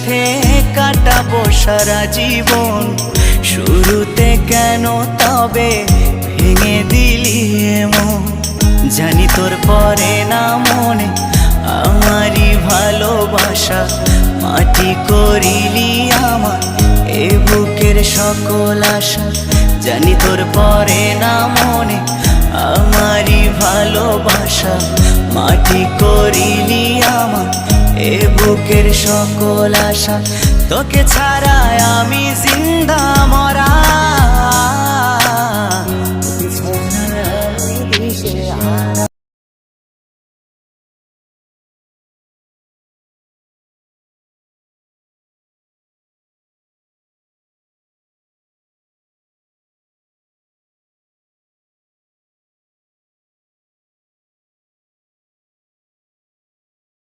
সাথে কাটাবো সারা জীবন। শুরুতে কেন তবে ভেঙে দিলি মন? জানি তোর পরে না মনে আমারই ভালোবাসা, মাটি করিলি আমার এ বুকের সকল আশা। জানি তোর পরে না মনে আমারই ভালোবাসা, মাটি করিলি আমার এ বুকের সকল আশা। তোকে ছাড়া আমি জিন্দা মরা।